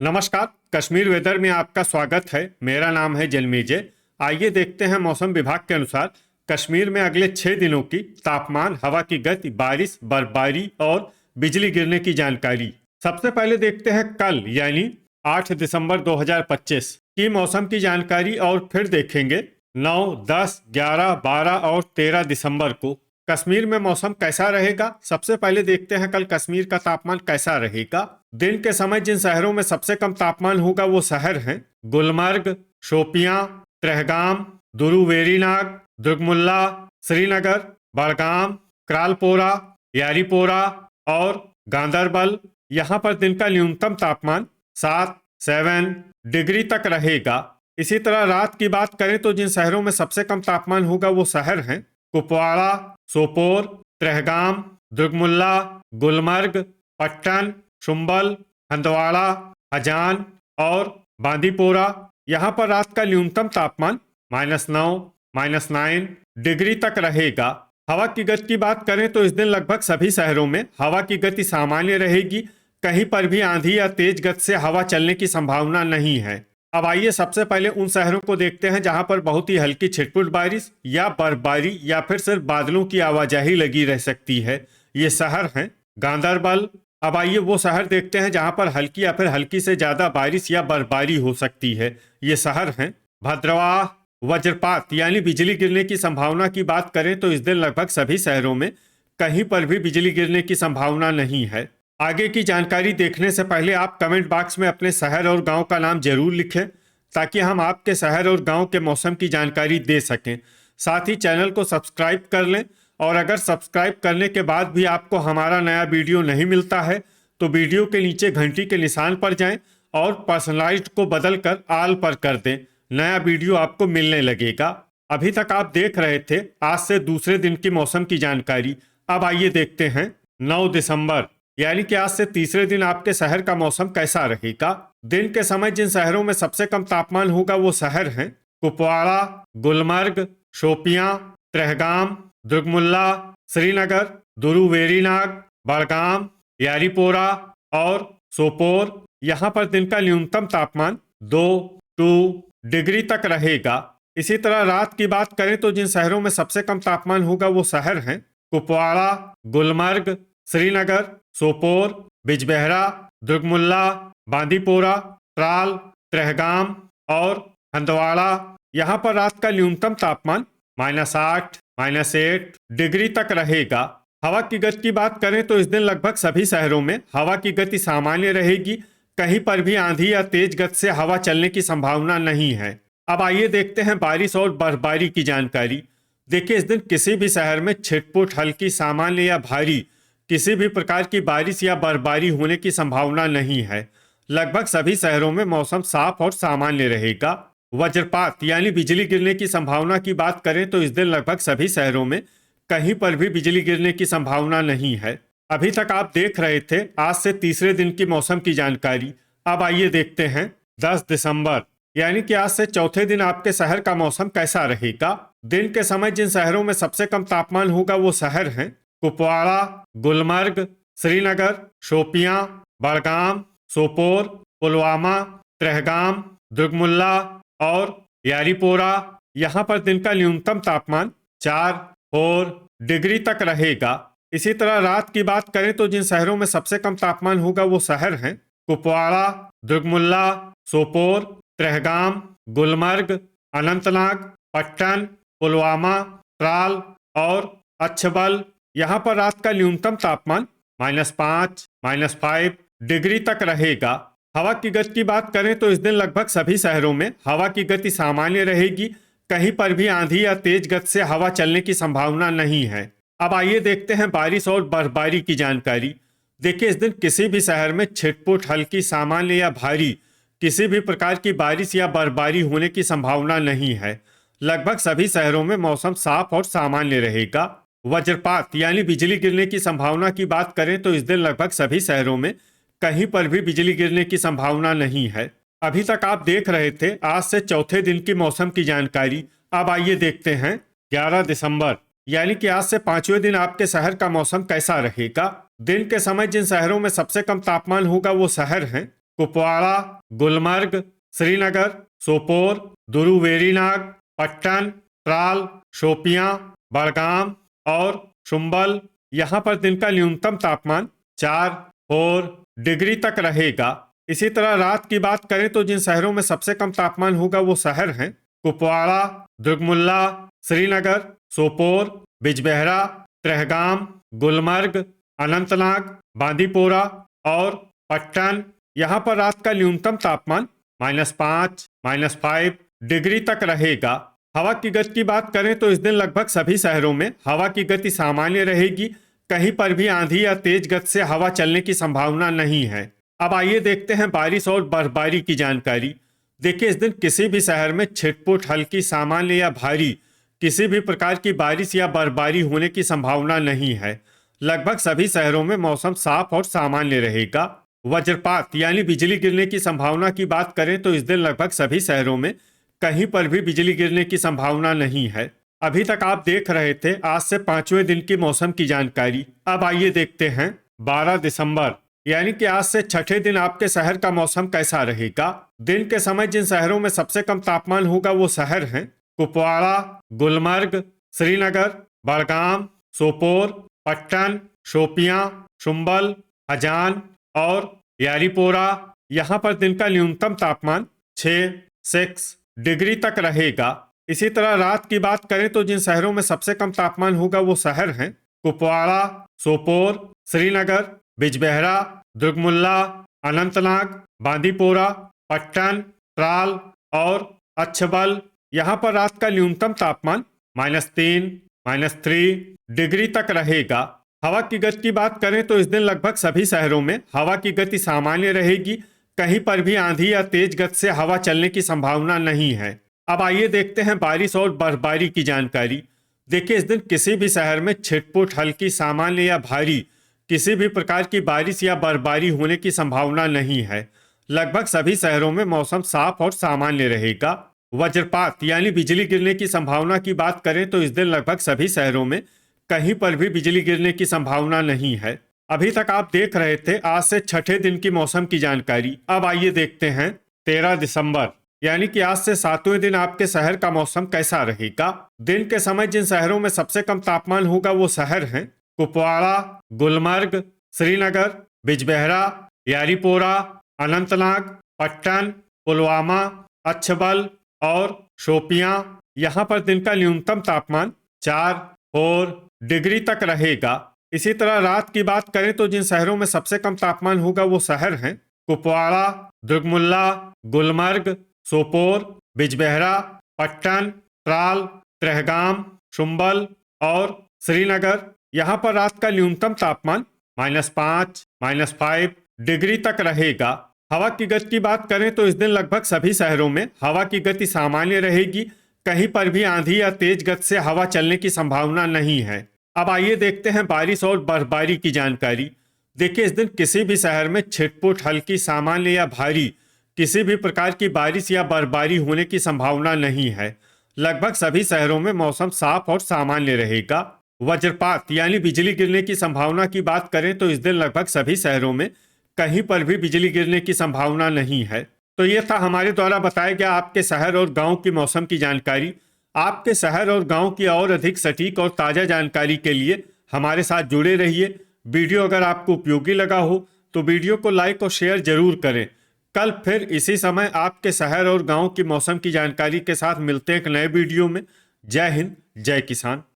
नमस्कार। कश्मीर वेदर में आपका स्वागत है। मेरा नाम है जलमेजय। आइए देखते हैं मौसम विभाग के अनुसार कश्मीर में अगले 6 दिनों की तापमान, हवा की गति, बारिश, बर्फबारी और बिजली गिरने की जानकारी। सबसे पहले देखते हैं कल यानी 8 दिसंबर 2025 की मौसम की जानकारी और फिर देखेंगे 9, 10, 11, 12 और 13 दिसंबर को कश्मीर में मौसम कैसा रहेगा। सबसे पहले देखते हैं कल कश्मीर का तापमान कैसा रहेगा। दिन के समय जिन शहरों में सबसे कम तापमान होगा वो शहर हैं गुलमर्ग, शोपियां, त्रेहगाम, दुरू वेरीनाग, दुर्गमुल्ला, श्रीनगर, बड़गाम, क्रालपोरा, यारीपोरा और गांदरबल। यहाँ पर दिन का न्यूनतम तापमान 7 डिग्री तक रहेगा। इसी तरह रात की बात करें तो जिन शहरों में सबसे कम तापमान होगा वो शहर हैं कुपवाड़ा, सोपोर, त्रेहगाम, दुर्गमुल्ला, गुलमर्ग, पट्टन, शुम्बल, हंदवाड़ा, हजान और बांदीपोरा। यहाँ पर रात का न्यूनतम तापमान -9, -9 डिग्री तक रहेगा। हवा की गति की बात करें तो इस दिन लगभग सभी शहरों में हवा की गति सामान्य रहेगी। कहीं पर भी आंधी या तेज गति से हवा चलने की संभावना नहीं है। अब आइए सबसे पहले उन शहरों को देखते हैं जहां पर बहुत ही हल्की छिटपुट बारिश या बर्फबारी या फिर सिर्फ बादलों की आवाजाही लगी रह सकती है। ये शहर हैं गांदरबल। अब आइए वो शहर देखते हैं जहां पर हल्की या फिर हल्की से ज्यादा बारिश या बर्फबारी हो सकती है। ये शहर हैं भद्रवाह। वज्रपात यानी बिजली गिरने की संभावना की बात करें तो इस दिन लगभग सभी शहरों में कहीं पर भी बिजली गिरने की संभावना नहीं है। आगे की जानकारी देखने से पहले आप कमेंट बॉक्स में अपने शहर और गांव का नाम जरूर लिखें ताकि हम आपके शहर और गांव के मौसम की जानकारी दे सकें। साथ ही चैनल को सब्सक्राइब कर लें और अगर सब्सक्राइब करने के बाद भी आपको हमारा नया वीडियो नहीं मिलता है तो वीडियो के नीचे घंटी के निशान पर जाएं और पर्सनलाइज्ड को बदलकर ऑल पर कर दें। नया वीडियो आपको मिलने लगेगा। अभी तक आप देख रहे थे आज से दूसरे दिन की मौसम की जानकारी। अब आइए देखते हैं 9 दिसंबर यानी कि आज से तीसरे दिन आपके शहर का मौसम कैसा रहेगा। दिन के समय जिन शहरों में सबसे कम तापमान होगा वो शहर हैं कुपवाड़ा, गुलमर्ग, शोपियां, त्रेहगाम, दुर्गमुल्ला, श्रीनगर, दुरू वेरीनाग, बड़गाम, यारीपोरा और सोपोर। यहाँ पर दिन का न्यूनतम तापमान 2 डिग्री तक रहेगा। इसी तरह रात की बात करें तो जिन शहरों में सबसे कम तापमान होगा वो शहर हैं कुपवाड़ा, गुलमर्ग, श्रीनगर, सोपोर, बिजबेहरा, दुर्गमुल्ला, बांदीपोरा, त्राल, त्रेहगाम और हंदवाड़ा। यहाँ पर रात का न्यूनतम तापमान -8, -8 डिग्री तक रहेगा। हवा की गति की बात करें तो इस दिन लगभग सभी शहरों में हवा की गति सामान्य रहेगी। कहीं पर भी आंधी या तेज गति से हवा चलने की संभावना नहीं है। अब आइए देखते हैं बारिश और बर्फबारी की जानकारी। देखिए इस दिन किसी भी शहर में छिटपुट, हल्की, सामान्य या भारी किसी भी प्रकार की बारिश या बर्फबारी होने की संभावना नहीं है। लगभग सभी शहरों में मौसम साफ और सामान्य रहेगा। वज्रपात यानी बिजली गिरने की संभावना की बात करें तो इस दिन लगभग सभी शहरों में कहीं पर भी बिजली गिरने की संभावना नहीं है। अभी तक आप देख रहे थे आज से तीसरे दिन की मौसम की जानकारी। अब आइए देखते हैं 10 दिसंबर यानी कि आज से चौथे दिन आपके शहर का मौसम कैसा रहेगा। दिन के समय जिन शहरों में सबसे कम तापमान होगा वो शहर हैं कुपवाड़ा, गुलमर्ग, श्रीनगर, शोपियां, बड़गाम, सोपोर, पुलवामा, त्रेहगाम, दुर्गमुल्ला और यारीपोरा। यहाँ पर दिन का न्यूनतम तापमान 4 डिग्री तक रहेगा। इसी तरह रात की बात करें तो जिन शहरों में सबसे कम तापमान होगा वो शहर हैं कुपवाड़ा, दुर्गमुल्ला, सोपोर, त्रेहगाम, गुलमर्ग, अनंतनाग, पट्टन, पुलवामा, त्राल और अच्छबल। यहाँ पर रात का न्यूनतम तापमान -5, -5 डिग्री तक रहेगा। हवा की गति की बात करें तो इस दिन लगभग सभी शहरों में हवा की गति सामान्य रहेगी। कहीं पर भी आंधी या तेज गति से हवा चलने की संभावना नहीं है। अब आइए देखते हैं बारिश और बर्फबारी की जानकारी। देखिए इस दिन किसी भी शहर में छिटपुट, हल्की, सामान्य या भारी किसी भी प्रकार की बारिश या बर्फबारी होने की संभावना नहीं है। लगभग सभी शहरों में मौसम साफ और सामान्य रहेगा। वज्रपात यानी बिजली गिरने की संभावना की बात करें तो इस दिन लगभग सभी शहरों में कहीं पर भी बिजली गिरने की संभावना नहीं है। अभी तक आप देख रहे थे आज से चौथे दिन की मौसम की जानकारी। अब आइए देखते हैं 11 दिसंबर यानी कि आज से 5वें दिन आपके शहर का मौसम कैसा रहेगा। दिन के समय जिन शहरों में सबसे कम तापमान होगा वो शहर हैं कुपवाड़ा, गुलमर्ग, श्रीनगर, सोपोर, दुरुवेरीनाग, पट्टन, ट्राल, शोपियां, बड़गाम और शुम्बल। यहाँ पर दिन का न्यूनतम तापमान 4 डिग्री तक रहेगा। इसी तरह रात की बात करें तो जिन शहरों में सबसे कम तापमान होगा वो शहर हैं कुपवाड़ा, दुर्गमुल्ला, श्रीनगर, सोपोर, बिजबेहरा, ट्रहगाम, गुलमर्ग, अनंतनाग, बांदीपोरा और पट्टन। यहाँ पर रात का न्यूनतम तापमान -5, -5 डिग्री तक रहेगा। हवा की गति की बात करें तो इस दिन लगभग सभी शहरों में हवा की गति सामान्य रहेगी। कहीं पर भी आंधी या तेज गति से हवा चलने की संभावना नहीं है। अब आइए देखते हैं बारिश और बर्फबारी की जानकारी। देखिए, इस दिन किसी भी शहर में छिटपुट, हल्की, सामान्य या भारी किसी भी प्रकार की बारिश या बर्फबारी होने की संभावना नहीं है। लगभग सभी शहरों में मौसम साफ और सामान्य रहेगा। वज्रपात यानी बिजली गिरने की संभावना की बात करें तो इस दिन लगभग सभी शहरों में कहीं पर भी बिजली गिरने की संभावना नहीं है। अभी तक आप देख रहे थे आज से 5वें दिन की मौसम की जानकारी। अब आइए देखते हैं 12 दिसंबर यानी कि आज से छठे दिन आपके शहर का मौसम कैसा रहेगा। दिन के समय जिन शहरों में सबसे कम तापमान होगा वो शहर हैं कुपवाड़ा, गुलमर्ग, श्रीनगर, बड़गाम, सोपोर, पट्टन, शोपियां, शुम्बल, हजान और यारीपोरा। यहाँ पर दिन का न्यूनतम तापमान 6 डिग्री तक रहेगा। इसी तरह रात की बात करें तो जिन शहरों में सबसे कम तापमान होगा वो शहर हैं कुपवाड़ा, सोपोर, श्रीनगर, बिजबेहरा, दुर्गमुल्ला, अनंतनाग, बांदीपोरा, पट्टन, ट्राल और अच्छबल। यहाँ पर रात का न्यूनतम तापमान -3, -3 डिग्री तक रहेगा। हवा की गति की बात करें तो इस दिन लगभग सभी शहरों में हवा की गति सामान्य रहेगी। कहीं पर भी आंधी या तेज गति से हवा चलने की संभावना नहीं है। अब आइए देखते हैं बारिश और बर्फबारी की जानकारी। देखिए, इस दिन किसी भी शहर में छिटपुट, हल्की, सामान्य या भारी किसी भी प्रकार की बारिश या बर्फबारी होने की संभावना नहीं है। लगभग सभी शहरों में मौसम साफ और सामान्य रहेगा। वज्रपात यानी बिजली गिरने की संभावना की बात करें तो इस दिन लगभग सभी शहरों में कहीं पर भी बिजली गिरने की संभावना नहीं है। अभी तक आप देख रहे थे आज से छठे दिन की मौसम की जानकारी। अब आइए देखते हैं 13 दिसंबर यानी कि आज से 7वें दिन आपके शहर का मौसम कैसा रहेगा। दिन के समय जिन शहरों में सबसे कम तापमान होगा वो शहर हैं कुपवाड़ा, गुलमर्ग, श्रीनगर, बिजबेहरा, यारीपोरा, अनंतनाग, पट्टन, पुलवामा, अच्छबल और शोपियां। यहाँ पर दिन का न्यूनतम तापमान 4 डिग्री तक रहेगा। इसी तरह रात की बात करें तो जिन शहरों में सबसे कम तापमान होगा वो शहर हैं कुपवाड़ा, दुर्गमुल्ला, गुलमर्ग, सोपोर, बिजबेहरा, पट्टन, ट्राल, ट्रहगाम, शुम्बल और श्रीनगर। यहाँ पर रात का न्यूनतम तापमान -5, -5 डिग्री तक रहेगा। हवा की गति की बात करें तो इस दिन लगभग सभी शहरों में हवा की गति सामान्य रहेगी। कहीं पर भी आंधी या तेज गति से हवा चलने की संभावना नहीं है। अब आइए देखते हैं बारिश और बर्फबारी की जानकारी। देखिए, इस दिन किसी भी शहर में छिटपुट, हल्की, सामान्य या भारी किसी भी प्रकार की बारिश या बर्फबारी होने की संभावना नहीं है। लगभग सभी शहरों में मौसम साफ और सामान्य रहेगा। वज्रपात यानी बिजली गिरने की संभावना की बात करें तो इस दिन लगभग सभी शहरों में कहीं पर भी बिजली गिरने की संभावना नहीं है। तो ये था हमारे द्वारा बताया गया आपके शहर और गांव की मौसम की जानकारी। आपके शहर और गांव की और अधिक सटीक और ताज़ा जानकारी के लिए हमारे साथ जुड़े रहिए। वीडियो अगर आपको उपयोगी लगा हो तो वीडियो को लाइक और शेयर जरूर करें। कल फिर इसी समय आपके शहर और गांव की मौसम की जानकारी के साथ मिलते हैं एक नए वीडियो में। जय हिंद, जय किसान।